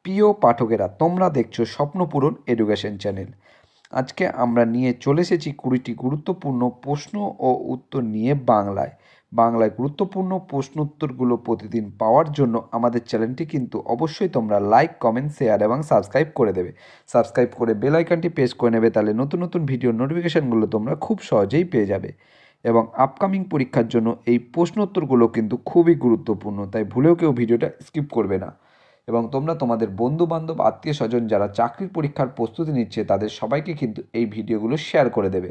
প্রিয় পাঠকেরা, তোমরা দেখছো স্বপ্নপূরণ এডুকেশন চ্যানেল। আজকে আমরা নিয়ে চলে এসেছি 20টি গুরুত্বপূর্ণ প্রশ্ন ও উত্তর নিয়ে বাংলায় গুরুত্বপূর্ণ প্রশ্ন উত্তরগুলো প্রতিদিন পাওয়ার জন্য আমাদের চ্যানেলটি কিন্তু অবশ্যই তোমরা লাইক, কমেন্ট, শেয়ার এবং সাবস্ক্রাইব করে দেবে। সাবস্ক্রাইব করে বেল আইকনটি প্রেস করে নেবে, তাহলে নতুন নতুন ভিডিও নোটিফিকেশানগুলো তোমরা খুব সহজেই পেয়ে যাবে। এবং আপকামিং পরীক্ষার জন্য এই প্রশ্ন উত্তরগুলো কিন্তু খুবই গুরুত্বপূর্ণ, তাই ভুলেও কেউ ভিডিওটা স্কিপ করবে না। এবং তোমরা তোমাদের বন্ধুবান্ধব, আত্মীয় স্বজন যারা চাকরির পরীক্ষার প্রস্তুতি নিচ্ছে তাদের সবাইকে কিন্তু এই ভিডিওগুলো শেয়ার করে দেবে।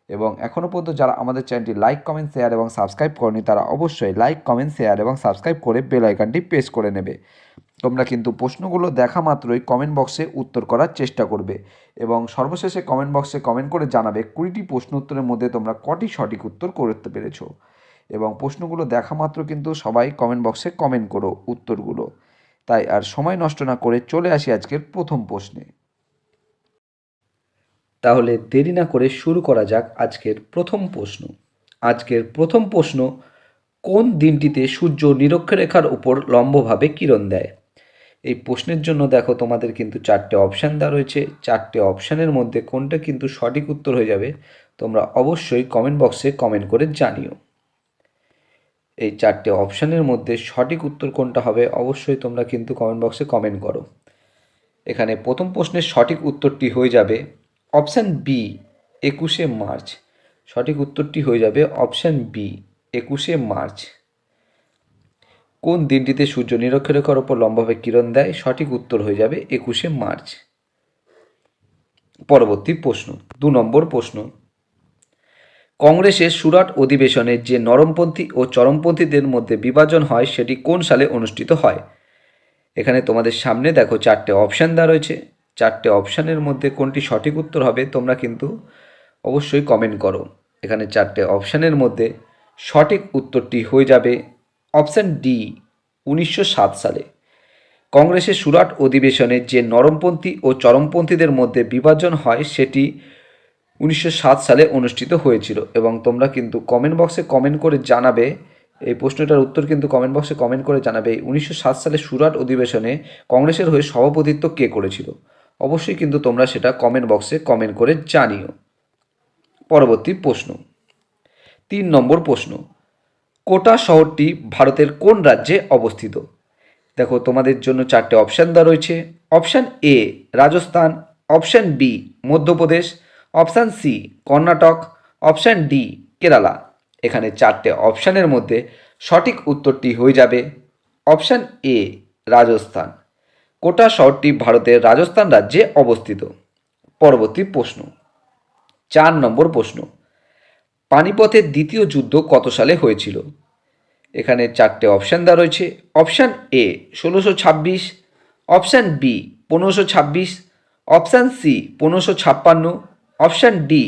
এবং এখনও পর্যন্ত যারা আমাদের চ্যানেলটি লাইক, কমেন্ট, শেয়ার এবং সাবস্ক্রাইব করেনি তারা অবশ্যই লাইক, কমেন্ট, শেয়ার এবং সাবস্ক্রাইব করে বেল আইকনটি প্রেস করে নেবে। তোমরা কিন্তু প্রশ্নগুলো দেখা মাত্রই কমেন্ট বক্সে উত্তর করার চেষ্টা করবে এবং সর্বশেষে কমেন্ট বক্সে কমেন্ট করে জানাবে 20টি প্রশ্ন উত্তরের মধ্যে তোমরা কটি সঠিক উত্তর করতে পেরেছো। এবং প্রশ্নগুলো দেখা মাত্র কিন্তু সবাই কমেন্ট বক্সে কমেন্ট করো উত্তরগুলো। তাই আর সময় নষ্ট না করে চলে আসি আজকের প্রথম প্রশ্নে। তাহলে দেরি না করে শুরু করা যাক আজকের প্রথম প্রশ্ন। আজকের প্রথম প্রশ্ন, কোন দিনটিতে সূর্য নিরক্ষরেখার উপর লম্বভাবে কিরণ দেয়? এই প্রশ্নের জন্য দেখো তোমাদের কিন্তু 4টে অপশান দেওয়া রয়েছে। 4টে অপশানের মধ্যে কোনটা কিন্তু সঠিক উত্তর হয়ে যাবে তোমরা অবশ্যই কমেন্ট বক্সে কমেন্ট করে জানিও। এই 4টে অপশানের মধ্যে সঠিক উত্তর কোনটা হবে অবশ্যই তোমরা কিন্তু কমেন্ট বক্সে কমেন্ট করো। এখানে প্রথম প্রশ্নের সঠিক উত্তরটি হয়ে যাবে অপশান বি, 21শে মার্চ। সঠিক উত্তরটি হয়ে যাবে অপশান বি, 21শে মার্চ। কোন দিনটিতে সূর্য নিরক্ষরেখার ওপর লম্বভাবে কিরণ দেয়? সঠিক উত্তর হয়ে যাবে 21শে মার্চ। পরবর্তী প্রশ্ন, 2 নম্বর প্রশ্ন, কংগ্রেসের সুরাট অধিবেশনে যে নরমপন্থী ও চরমপন্থীদের মধ্যে বিভাজন হয় সেটি কোন সালে অনুষ্ঠিত হয়? এখানে তোমাদের সামনে দেখো 4টে অপশান দেওয়া রয়েছে। 4টে অপশানের মধ্যে কোনটি সঠিক উত্তর হবে তোমরা কিন্তু অবশ্যই কমেন্ট করো। এখানে 4টে অপশানের মধ্যে সঠিক উত্তরটি হয়ে যাবে অপশান ডি, 1907 সালে। কংগ্রেসের সুরাট অধিবেশনে যে নরমপন্থী ও চরমপন্থীদের মধ্যে বিভাজন হয় সেটি 1907 সালে অনুষ্ঠিত হয়েছিল। এবং তোমরা কিন্তু কমেন্ট বক্সে কমেন্ট করে জানাবে, এই প্রশ্নটার উত্তর কিন্তু কমেন্ট বক্সে কমেন্ট করে জানাবে 1907 সালে সুরাট অধিবেশনে কংগ্রেসের হয়ে সভাপতিত্ব কে করেছিল। অবশ্যই কিন্তু তোমরা সেটা কমেন্ট বক্সে কমেন্ট করে জানিও। পরবর্তী প্রশ্ন, 3 নম্বর প্রশ্ন, কোটা শহরটি ভারতের কোন রাজ্যে অবস্থিত? দেখো তোমাদের জন্য 4টে অপশান দেওয়া রয়েছে। Option A Rajasthan, option B Madhya Pradesh, option C Karnataka, option D Kerala. এখানে 4টে অপশানের মধ্যে সঠিক উত্তরটি হয়ে যাবে অপশান এ রাজস্থান। কোটা শহরটি ভারতের রাজস্থান রাজ্যে অবস্থিত। পরবর্তী প্রশ্ন, 4 নম্বর প্রশ্ন, পানিপথের দ্বিতীয় যুদ্ধ কত সালে হয়েছিল? এখানে 4টে অপশান দেওয়া রয়েছে। Option A 1626, option B 1526, option C 1556, option D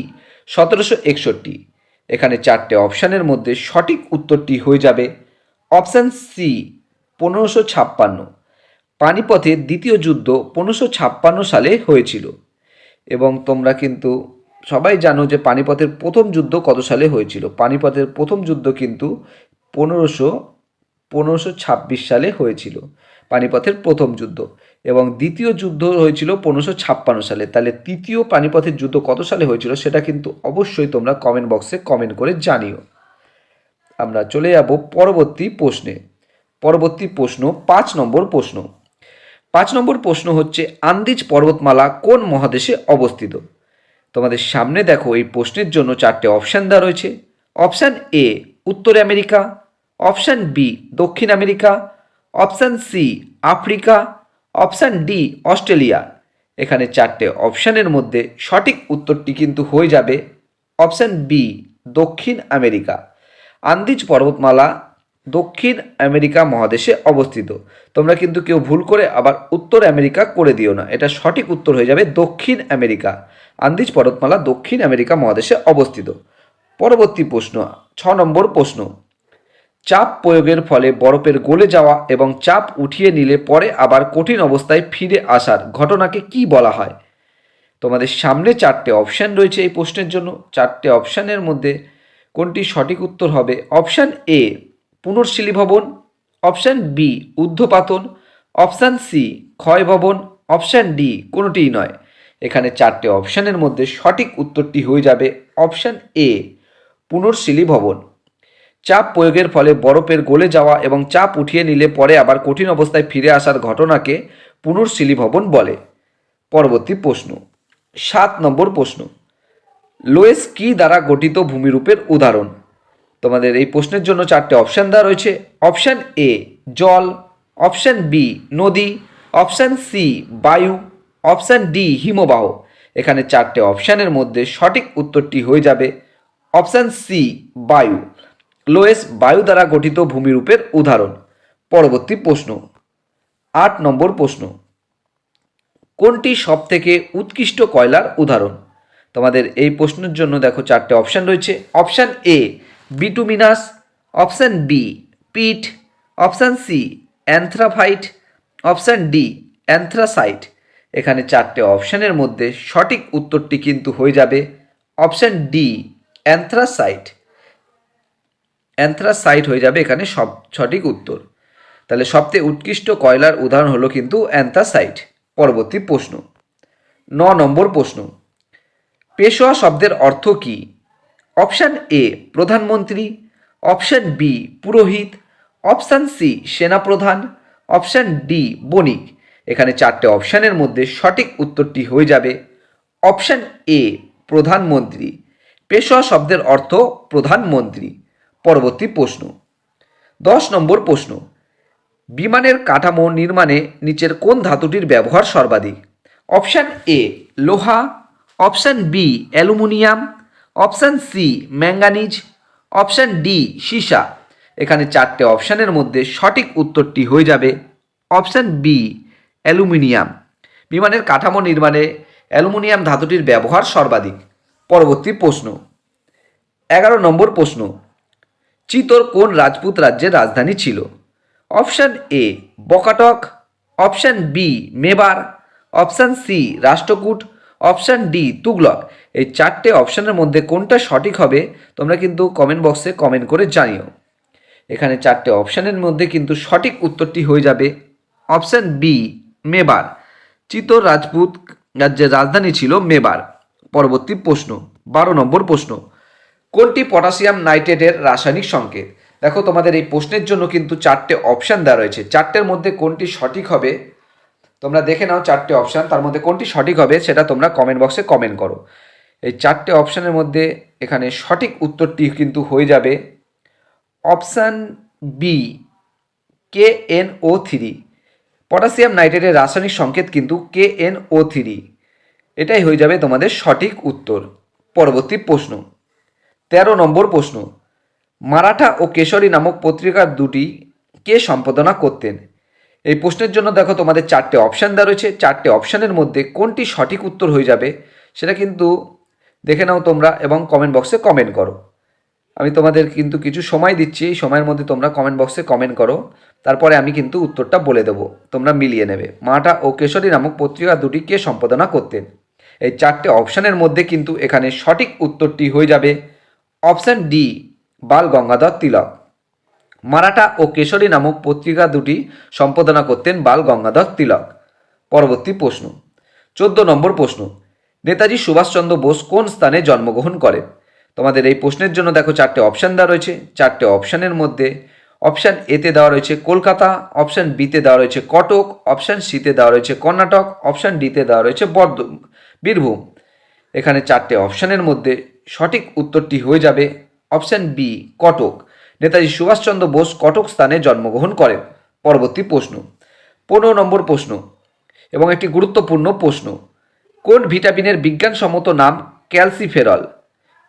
1761। এখানে 4টে অপশানের মধ্যে সঠিক উত্তরটি হয়ে যাবে অপশান সি 1556। পানিপথের দ্বিতীয় যুদ্ধ 1556 সালে হয়েছিল। এবং তোমরা কিন্তু সবাই জানো যে পানিপথের প্রথম যুদ্ধ কত সালে হয়েছিল। পানিপথের প্রথম যুদ্ধ কিন্তু 1526 সালে হয়েছিল পানিপথের প্রথম যুদ্ধ, এবং দ্বিতীয় যুদ্ধ হয়েছিল 1556 সালে। তাহলে তৃতীয় পানিপথের যুদ্ধ কত সালে হয়েছিল সেটা কিন্তু অবশ্যই তোমরা কমেন্ট বক্সে কমেন্ট করে জানিও। আমরা চলে যাব পরবর্তী প্রশ্নে। পরবর্তী প্রশ্ন 5 নম্বর প্রশ্ন। 5 নম্বর প্রশ্ন হচ্ছে, আন্দিজ পর্বতমালা কোন মহাদেশে অবস্থিত? তোমাদের সামনে দেখো এই প্রশ্নের জন্য 4টে অপশান দেওয়া রয়েছে। অপশান এ উত্তর আমেরিকা, অপশান বি দক্ষিণ America, option C Africa, option D Australia. এখানে 4টে অপশানের মধ্যে সঠিক উত্তরটি কিন্তু হয়ে যাবে অপশান বি দক্ষিণ আমেরিকা। আন্দিজ পর্বতমালা দক্ষিণ আমেরিকা মহাদেশে অবস্থিত। তোমরা কিন্তু কেউ ভুল করে আবার উত্তর আমেরিকা করে দিও না, এটা সঠিক উত্তর হয়ে যাবে দক্ষিণ আমেরিকা। আন্দিজ পর্বতমালা দক্ষিণ আমেরিকা মহাদেশে অবস্থিত। পরবর্তী প্রশ্ন 6 নম্বর প্রশ্ন, চাপ প্রয়োগের ফলে বরফের গলে যাওয়া এবং চাপ উঠিয়ে নিলে পরে আবার কঠিন অবস্থায় ফিরে আসার ঘটনাকে কি বলা হয়? তোমাদের সামনে 4টে অপশান রয়েছে এই প্রশ্নের জন্য। 4টে অপশানের মধ্যে কোনটি সঠিক উত্তর হবে? অপশান এ পুনর্শিলীভবন, অপশান বি ঊর্ধ্বপাতন, অপশান সি ক্ষয় ভবন, অপশান ডি কোনোটিই নয়। এখানে চারটে অপশানের মধ্যে সঠিক উত্তরটি হয়ে যাবে অপশান এ পুনর্শীলী ভবন। চাপ প্রয়োগের ফলে বরফের গলে যাওয়া এবং চাপ উঠিয়ে নিলে পরে আবার কঠিন অবস্থায় ফিরে আসার ঘটনাকে পুনর্শীলী ভবন বলে। পরবর্তী প্রশ্ন 7 নম্বর প্রশ্ন, লোয়েস কি দ্বারা গঠিত ভূমিরূপের উদাহরণ? তোমাদের এই প্রশ্নের জন্য চারটে অপশান দেওয়া রয়েছে। অপশান এ জল, অপশান বি নদী, অপশান সি বায়ু, অপশান ডি হিমবাহ। এখানে চারটে অপশানের মধ্যে সঠিক উত্তরটি হয়ে যাবে অপশান সি বায়ু। লোয়েস বায়ু দ্বারা গঠিত ভূমিরূপের উদাহরণ। পরবর্তী প্রশ্ন 8 নম্বর প্রশ্ন, কোনটি সবথেকে উৎকৃষ্ট কয়লার উদাহরণ? তোমাদের এই প্রশ্নের জন্য দেখো চারটে অপশান রয়েছে। Option A bituminous, option B peat, option C anthracite, option D anthracite. এখানে চারটে অপশানের মধ্যে সঠিক উত্তরটি কিন্তু হয়ে যাবে অপশান ডি অ্যানথ্রাসাইট। অ্যানথ্রাসাইট হয়ে যাবে এখানে সঠিক উত্তর। তাহলে সবথেকে উৎকৃষ্ট কয়লার উদাহরণ হলো কিন্তু অ্যানথ্রাসাইট। পরবর্তী প্রশ্ন 9 নম্বর প্রশ্ন, পেশোয়া শব্দের অর্থ কী? অপশান এ প্রধানমন্ত্রী, অপশান বি পুরোহিত, অপশান সি সেনাপ্রধান, অপশান ডি বণিক। এখানে চারটে অপশানের মধ্যে সঠিক উত্তরটি হয়ে যাবে অপশান এ প্রধানমন্ত্রী। পেশোয়া শব্দের অর্থ প্রধানমন্ত্রী। পরবর্তী প্রশ্ন 10 নম্বর প্রশ্ন, বিমানের কাঠামো নির্মাণে নিচের কোন ধাতুটির ব্যবহার সর্বাধিক? অপশান এ লোহা, option B aluminium, option C manganese, option D সীসা। এখানে চারটে অপশানের মধ্যে সঠিক উত্তরটি হয়ে যাবে অপশান বি অ্যালুমিনিয়াম। বিমানের কাঠামো নির্মাণে অ্যালুমিনিয়াম ধাতুটির ব্যবহার সর্বাধিক। পরবর্তী প্রশ্ন 11 নম্বর প্রশ্ন, চিতোর কোন রাজপুত রাজ্যের রাজধানী ছিল? Option A Vakataka, option B Mewar, option C Rashtrakuta, option D Tughlaq. এই চারটে অপশানের মধ্যে কোনটা সঠিক হবে তোমরা কিন্তু কমেন্ট বক্সে কমেন্ট করে জানিও। এখানে চারটে অপশানের মধ্যে কিন্তু সঠিক উত্তরটি হয়ে যাবে অপশান বি মেবার। চিতোর রাজপুত রাজ্যের রাজধানী ছিল মেবার। পরবর্তী প্রশ্ন 12 নম্বর প্রশ্ন, কোনটি পটাশিয়াম নাইট্রেটের রাসায়নিক সংকেত? দেখো তোমাদের এই প্রশ্নের জন্য কিন্তু চারটে অপশান দেওয়া রয়েছে। চারটের মধ্যে কোনটি সঠিক হবে তোমরা দেখে নাও। চারটে অপশান, তার মধ্যে কোনটি সঠিক হবে সেটা তোমরা কমেন্ট বক্সে কমেন্ট করো। এই চারটে অপশানের মধ্যে এখানে সঠিক উত্তরটি কিন্তু হয়ে যাবে অপশান বি KNO3। পটাশিয়াম নাইট্রেটের রাসায়নিক সংকেত কিন্তু KNO3। এটাই হয়ে যাবে তোমাদের সঠিক উত্তর। পরবর্তী প্রশ্ন 13 নম্বর প্রশ্ন, মারাঠা ও কেশরী নামক পত্রিকা দুটি কে সম্পাদনা করতেন? এই প্রশ্নের জন্য দেখো তোমাদের চারটে অপশান দেওয়া রয়েছে। চারটে অপশানের মধ্যে কোনটি সঠিক উত্তর হয়ে যাবে সেটা কিন্তু দেখে নাও তোমরা এবং কমেন্ট বক্সে কমেন্ট করো। আমি তোমাদের কিন্তু কিছু সময় দিচ্ছি, এই সময়ের মধ্যে তোমরা কমেন্ট বক্সে কমেন্ট করো, তারপরে আমি কিন্তু উত্তরটা বলে দেবো, তোমরা মিলিয়ে নেবে। মারাঠা ও কেশরী নামক পত্রিকা দুটি কে সম্পাদনা করতেন? এই চারটে অপশানের মধ্যে কিন্তু এখানে সঠিক উত্তরটি হয়ে যাবে অপশান ডি বাল গঙ্গাধর তিলক। মারাঠা ও কেশরী নামক পত্রিকা দুটি সম্পাদনা করতেন বাল গঙ্গাধর তিলক। পরবর্তী প্রশ্ন 14 নম্বর প্রশ্ন, নেতাজি সুভাষচন্দ্র বোস কোন স্থানে জন্মগ্রহণ করেন? তোমাদের এই প্রশ্নের জন্য দেখো চারটে অপশান দেওয়া রয়েছে। চারটে অপশানের মধ্যে অপশান এতে দেওয়া রয়েছে কলকাতা, অপশান বিতে দেওয়া রয়েছে কটক, অপশান সিতে দেওয়া রয়েছে কর্ণাটক, অপশান ডিতে দেওয়া রয়েছে বীরভূম। এখানে চারটে অপশানের মধ্যে সঠিক উত্তরটি হয়ে যাবে অপশান বি কটক। নেতাজি সুভাষচন্দ্র বোস কটক স্থানে জন্মগ্রহণ করেন। পরবর্তী প্রশ্ন 15 নম্বর প্রশ্ন এবং একটি গুরুত্বপূর্ণ প্রশ্ন, কোন ভিটামিনের বিজ্ঞানসম্মত নাম ক্যালসিফেরল?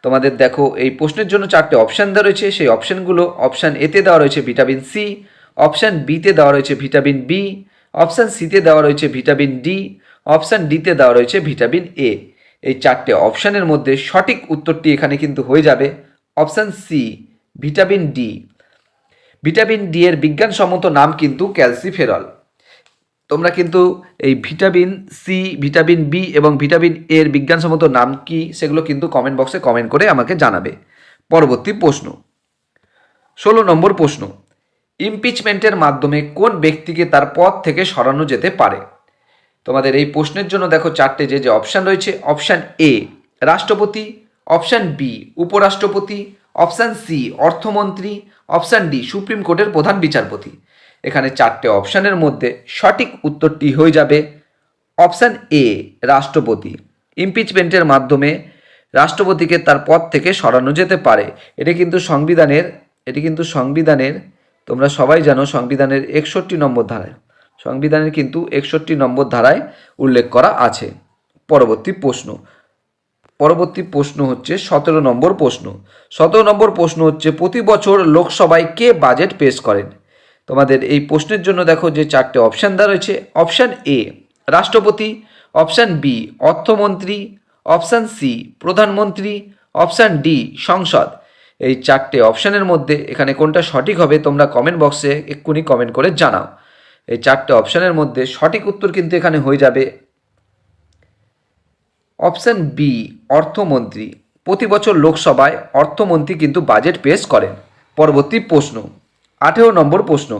তোমাদের দেখো এই প্রশ্নের জন্য চারটে অপশান দেওয়া রয়েছে। সেই অপশানগুলো অপশান এতে দেওয়া রয়েছে ভিটামিন সি, অপশান বিতে দেওয়া রয়েছে ভিটামিন বি, অপশান সিতে দেওয়া রয়েছে ভিটামিন ডি, অপশান ডিতে দেওয়া রয়েছে ভিটামিন এ। এই চারটে অপশানের মধ্যে সঠিক উত্তরটি এখানে কিন্তু হয়ে যাবে option C vitamin D. Vitamin D এর বিজ্ঞানসম্মত নাম কিন্তু ক্যালসিফেরল। তোমরা কিন্তু এই ভিটামিন সি, ভিটামিন বি এবং ভিটামিন এর বিজ্ঞানসম্মত নাম কি সেগুলো কিন্তু কমেন্ট বক্সে কমেন্ট করে আমাকে জানাবে। পরবর্তী প্রশ্ন 16 নম্বর প্রশ্ন, ইমপিচমেন্টের মাধ্যমে কোন ব্যক্তিকে তার পদ থেকে সরানো যেতে পারে? তোমাদের এই প্রশ্নের জন্য দেখো চারটে যে অপশান রয়েছে। অপশান এ রাষ্ট্রপতি, অপশান বি উপরাষ্ট্রপতি, অপশান সি অর্থমন্ত্রী, অপশান ডি সুপ্রিম কোর্টের প্রধান বিচারপতি। এখানে চারটে অপশানের মধ্যে সঠিক উত্তরটি হয়ে যাবে অপশান এ রাষ্ট্রপতি। ইমপিচমেন্টের মাধ্যমে রাষ্ট্রপতিকে তার পদ থেকে সরানো যেতে পারে। এটি কিন্তু সংবিধানের তোমরা সবাই জানো সংবিধানের 61 নম্বর ধারায়, সংবিধানের কিন্তু 61 নম্বর ধারায় উল্লেখ করা আছে। পরবর্তী প্রশ্ন হচ্ছে 17 নম্বর প্রশ্ন। 17 নম্বর প্রশ্ন হচ্ছে প্রতি বছর লোকসভায় কে বাজেট পেশ করেন? তোমাদের এই প্রশ্নের জন্য দেখো যে চারটে অপশান দেওয়া রয়েছে। অপশান এ রাষ্ট্রপতি, অপশান বি অর্থমন্ত্রী, অপশান সি প্রধানমন্ত্রী, অপশান ডি সংসদ। এই চারটে অপশানের মধ্যে এখানে কোনটা সঠিক হবে তোমরা কমেন্ট বক্সে এক্ষুনি কমেন্ট করে জানাও। এই চারটে অপশানের মধ্যে সঠিক উত্তর কিন্তু এখানে হয়ে যাবে অপশান বি অর্থমন্ত্রী। প্রতি বছর লোকসভায় অর্থমন্ত্রী কিন্তু বাজেট পেশ করেন। পরবর্তী প্রশ্ন 18 নম্বর প্রশ্ন।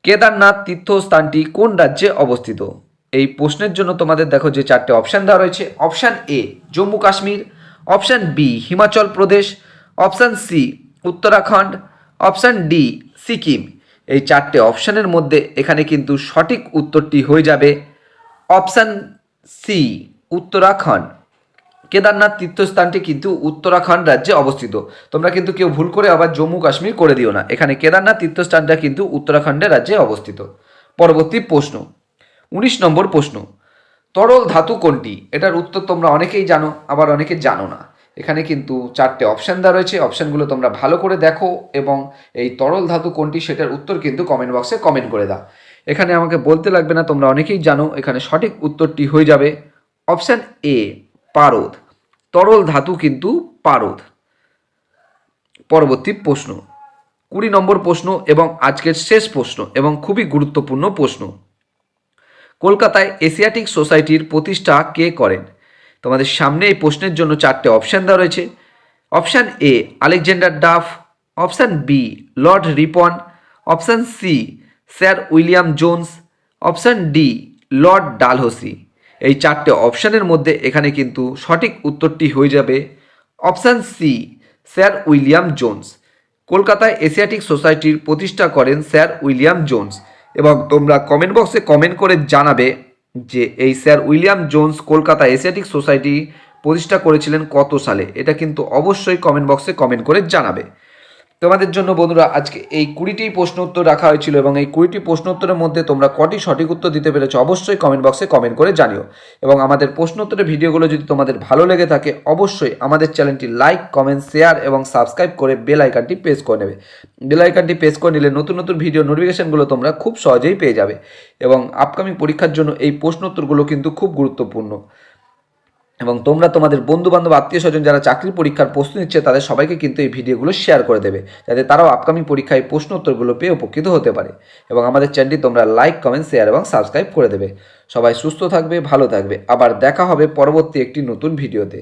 কেদারনাথ তীর্থস্থানটি কোন রাজ্যে অবস্থিত? এই প্রশ্নের জন্য তোমাদের দেখো যে চারটে অপশান দেওয়া রয়েছে। Option A Jammu Kashmir, option B Himachal Pradesh, option C Uttarakhand, option D Sikkim. এই চারটে অপশানের মধ্যে এখানে কিন্তু সঠিক উত্তরটি হয়ে যাবে অপশান সি উত্তরাখণ্ড। কেদারনাথ তীর্থস্থানটি কিন্তু উত্তরাখণ্ড রাজ্যে অবস্থিত। তোমরা কিন্তু কেউ ভুল করে আবার জম্মু কাশ্মীর করে দিও না, এখানে কেদারনাথ তীর্থস্থানটা কিন্তু উত্তরাখণ্ডের রাজ্যে অবস্থিত। পরবর্তী প্রশ্ন 19 নম্বর প্রশ্ন। তরল ধাতু কোনটি? এটার উত্তর তোমরা অনেকেই জানো, আবার অনেকে জানো না। এখানে কিন্তু চারটে অপশান দেওয়া রয়েছে, অপশানগুলো তোমরা ভালো করে দেখো এবং এই তরল ধাতু কোনটি সেটার উত্তর কিন্তু কমেন্ট বক্সে কমেন্ট করে দাও। এখানে আমাকে বলতে লাগবে না, তোমরা অনেকেই জানো। এখানে সঠিক উত্তরটি হয়ে যাবে অপশান এ পারদ। তরল ধাতু কিন্তু পারদ। পরবর্তী প্রশ্ন 20 নম্বর প্রশ্ন এবং আজকের শেষ প্রশ্ন এবং খুবই গুরুত্বপূর্ণ প্রশ্ন। কলকাতায় এশিয়াটিক সোসাইটির প্রতিষ্ঠা কে করেন? তোমাদের সামনে এই প্রশ্নের জন্য চারটে অপশান দেওয়া রয়েছে। Option A Alexander Duff, option B Lord Ripon, option C sir William Jones, option D Lord Dalhousie. এই চারটে অপশানের মধ্যে এখানে কিন্তু সঠিক উত্তরটি হয়ে যাবে option C sir William Jones. কলকাতায় এশিয়াটিক সোসাইটির প্রতিষ্ঠা করেন স্যার উইলিয়াম জোন্স। এবং তোমরা কমেন্ট বক্সে কমেন্ট করে জানাবে যে এই sir William Jones Kolkata Asiatic society প্রতিষ্ঠা করেছিলেন কত সালে। এটা কিন্তু অবশ্যই কমেন্ট বক্সে কমেন্ট করে জানাবে। তোমাদের জন্য বন্ধুরা আজকে এই 20টি প্রশ্ন উত্তর রাখা হয়েছিল এবং এই 20টি প্রশ্ন উত্তরের মধ্যে তোমরা কটি সঠিক উত্তর দিতে পেরেছো অবশ্যই কমেন্ট বক্সে কমেন্ট করে জানিও। এবং আমাদের প্রশ্ন উত্তরের ভিডিওগুলো যদি তোমাদের ভালো লেগে থাকে অবশ্যই আমাদের চ্যানেলটি লাইক, কমেন্ট, শেয়ার এবং সাবস্ক্রাইব করে বেল আইকনটি প্রেস করে নেবে। বেল আইকনটি প্রেস করে নিলে নতুন নতুন ভিডিও নোটিফিকেশনগুলো তোমরা খুব সহজেই পেয়ে যাবে। এবং আপকামিং পরীক্ষার জন্য এই প্রশ্ন উত্তরগুলো কিন্তু খুব গুরুত্বপূর্ণ। এবং তোমরা তোমাদের বন্ধুবান্ধব আত্মীয় স্বজন যারা চাকরির পরীক্ষার প্রস্তুতি নিচ্ছে তাদের সবাইকে কিন্তু এই ভিডিওগুলো শেয়ার করে দেবে, যাতে তারাও আপকামিং পরীক্ষায় প্রশ্ন উত্তরগুলো পেয়ে উপকৃত হতে পারে। এবং আমাদের চ্যানেলটি তোমরা লাইক, কমেন্ট, শেয়ার এবং সাবস্ক্রাইব করে দেবে। সবাই সুস্থ থাকবে, ভালো থাকবে। আবার দেখা হবে পরবর্তী একটি নতুন ভিডিওতে।